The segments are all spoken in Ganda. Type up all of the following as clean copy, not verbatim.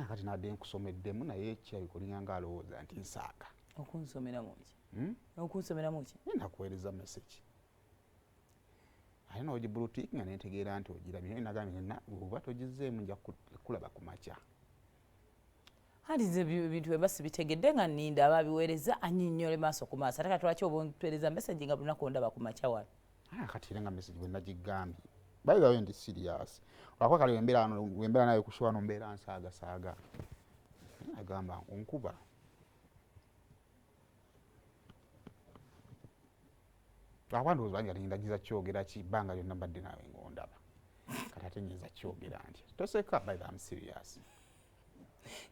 kati nadde nkusomeddemu naye kyabikolinga nga alowooza nti nsaaga okunsomera muki okunsomera muki nakuweereza message ate n'ogibulutik nga netegeera nti ogirabye nagambye oba togizzeemu nja kulaba ku makya hali ze bintu bye basi bitegedde nga nninda ababiweereza anyinyole maaso ku maaso ate kati lwaki oba ompeereza message nga buli ndaba ku makya wano kati era nga message bwe nagigambye bayigayo ndi serious olwakuba kale wembeera nawe kushuwa no mbeera nsaagasaaga agamba onkuba lwakuba ndowooza nga ndagiza kyogera ki bbanga lyonna mbadde naawe ng'ondaba kati ate nyinza kyogera nti toseka by I'm serious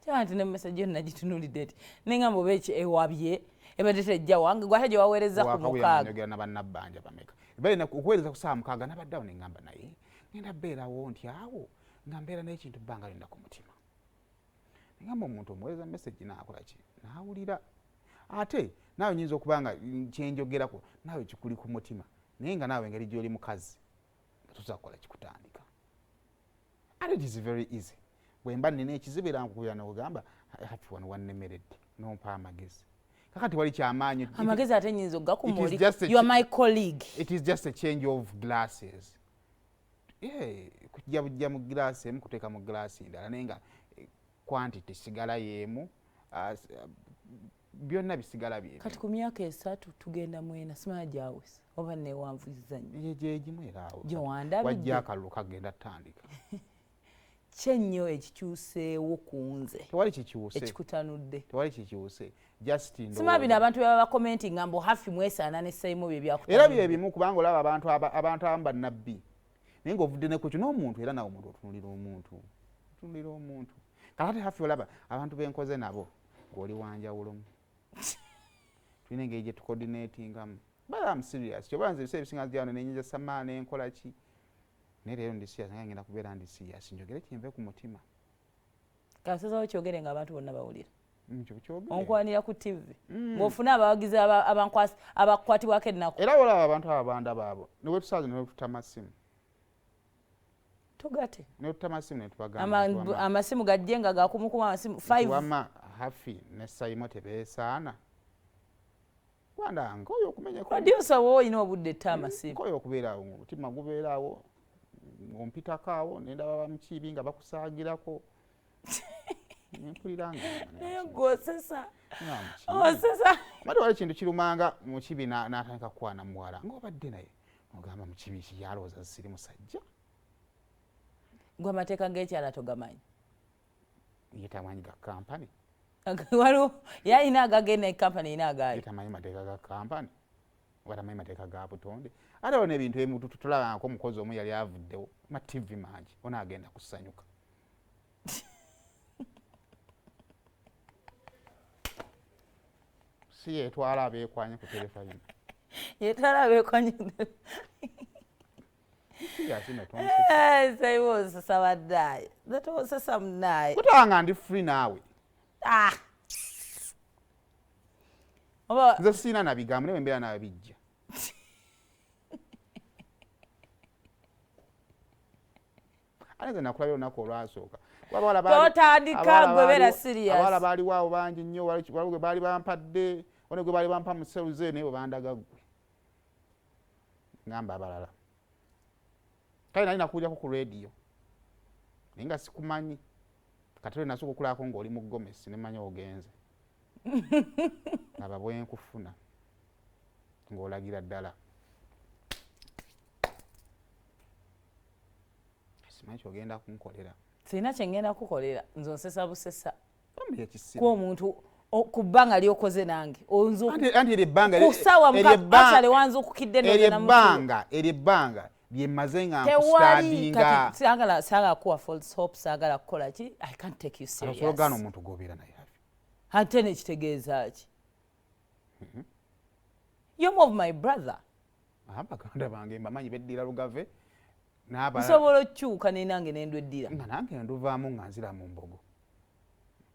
kyaba nti ne message yo nagitunulidde ti nengamba oba ewabye ebadde tejja wange gwate gye waweereza ku mukaaga njogera nabannabbanja bameka ebalina okuweereza ku ssaawa mukaaga nabaddeawo nengamba naye ngenda beerawo nti awo nga mbeera n'ekintu bbanga lyonna ku mutima nengamba omuntu omuweereza message naakola ki naawulira ate naawe nyinza okuba nga kyenjogerako naawe kikuli ku mutima naye nga naawe engeri gy'oli mukazi nga tosobola kukola kikutandika ate it is very easy bwe mba nina ekizibu era nkukubira n'ogamba hafi wano wannemeredde nompa amagezi kakati wali kyamaanyi amagezi ate nyinza ogakumuli you are my colleague it is just a change of glasses kujja mu glass emu kuteeka mu glass endala naye nga quantity sigala yeemu byonna bisigala bye kati ku myaka 3 tugenda 4 simanya gyawesa oba newanvuyiza nnyo gyegimu eraawo gyewandabidde wajja akalulu kagenda tandika kyenyo ekikyuseewo ku nze tewali kikyuse ekikutanudde tewali kikyuse just sima bino abantu bye baba commenting ngambo hafi mwesaana ne saimu bye byakutanudde era bye bimu kubanga olaba abantu abamu bannabbi naye ng'ovudde ne ku kyo n'omuntu era nawe omuntu otunulira omuntu kakati hafi olaba abantu benkoze nabo ng'oli wanjawulomu tulina engeri gye tucoordinatingamu but I'm serious kyoba nze ebiseera ebisinga nzijawano nenyinza samaana enkola ki naye leero ndi serious nga ngenda kubeera ndi serious njogere kinve ku mutima kasazawo kyogere nga abantu bonna bawulira kyogere onkwanira ku TV ng'ofuna abawagizi abakwatibwako ennaku era olaba abantu ababanda baabo ne wetusaazi ne wetuta amasimu togate ne tuta amasimu ne tubagamba amasimu gajje nga gakumukuma amasimu 5 wama hafi ne saimo tebeesaana kwanda nkoyo okumenyeko producer wo olina obudde etta amasimu nkoyo okubeeraawo omutima gubeeraawo ngompitako nendaba bamukiibi nga bakusaagirako nempuliranga gosesa osesa mati wali ekintu kirumanga mukibi n'atandika kukwana muwala ng'obadde naye ogamba mukibi kiyalowooza siri musajja gwe amateeka g'ekyala togamanyi ye tamanyi ga kampani waliwo yalina agagenda ekampani erina agaali ye tamanyi mateeka ga kampani oba tamanyi mateeka ga butonde ate waliwo n'ebintu ebimu tulabangako omukozi omu yali avuddewo ma TV mangi ona agenda kusanyuka si yetwala abeekwanye ku telefayina yetwala abeekwanye saiwosesa baddaye zatosesa munaye kutanga ndi free naawe nze siina nabigambo naye embeera nawe bijja ate nze nakulabira olunaku olwasooka totandika gwe beera serious abawala baaliwaawo bangi nnyo waliwo gwe baali bampadde one gwe baali bampa mu seruze naye bwe bandaga ggwe ngamba abalala kale nali nakuwulyako ku rediyo naye nga sikumanyi katale nasooka okulabako ng'oli mu gomesi nemanyi ogenze aba bwenkufuna ng'olagira ddala simanyi kyogenda kunkolera sirina kyengenda kukolera nze onsesa busesa ku omuntu ku bbanga lyokoze nange anti kusawa mukasale wanze okukidde ery'ebbanga lyemaze nga nkustandinga saagala kuwa false hope saagala kukola ki I can't take you serious asologana omuntu gobeera naye ate nekitegeeza ki you're more of my brother baganda bange mbamanyi beddira lugave nsobola okukyuka nenange nendweddira nga nange nduvaamu nga nzira mu mbogo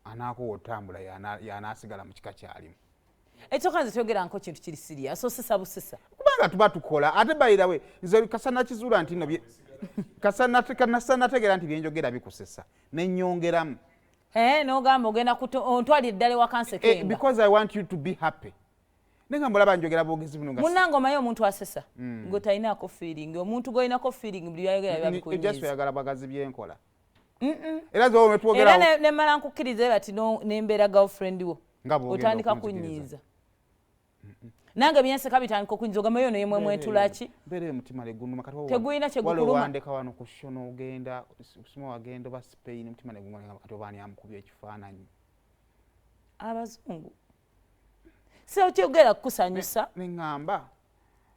anaakowa otambula yanaasigala mu kika kyalimu ekyoka nze tyogeranko kintu kiri serious osesa busesa kubanga tuba tukola ate bayirawe nze kasana kizuula nti kasana nategeera nti byenjogera bikusesa nenyongeramu n'ogamba ogenda ontwalira eddala wa kansekenga because I want you to be happy nenga mulaba njogera bwogezi buno munange omanyi omuntu asesa ng'otalinaako feeling omuntu gw'olinako feeling buli byayogera biba bikunyiiza just oyagala bagazi byenkola era zo metwogera era ne mala nkukkiriza bati n'embeera girlfriend wo otandika kunyiiza nange byenseka bitandika okunyiiza ogamba yo neyemwe mwetulaki mbeera mutima legunuma kati tegulina kyegukuluma wandeka wano ku shono ogenda sima wagenda ba Spain mutima legunuma kati obaani amukubya ekifaananyi abazungu so kyogera kukusanyusa neŋŋamba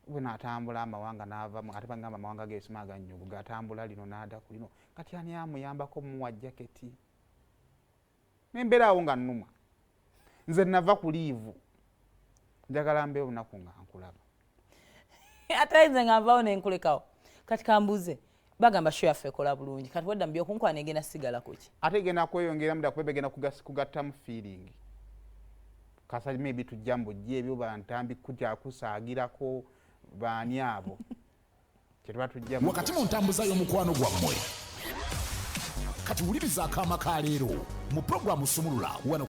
bwe naatambula amawanga n'avamu ate bagamba amawanga geesima aganyugu gatambula lino n'ada ku lino kati ani amuyambako muwa jaketi nembeera awo nga nnuma nze nava ku liivu njagala mbeera olunaku nga nkulaba ate nze nga nvaawo nenkulekawo kati kambuuze bagamba sho yaffe ekola bulungi kati wadda mu byokunkwana egenda sigala kuki ate egenda kweyongera muda kuba egenda kugattamu feeling kasa maybe tujja mbujja ebyo bantambi kutya kusaagirako baani abo kyetuba tujja wakati mu ntambuza y'omukwano gwammwe kati wuliriza akaama ka leero mu puroguramu Sumulula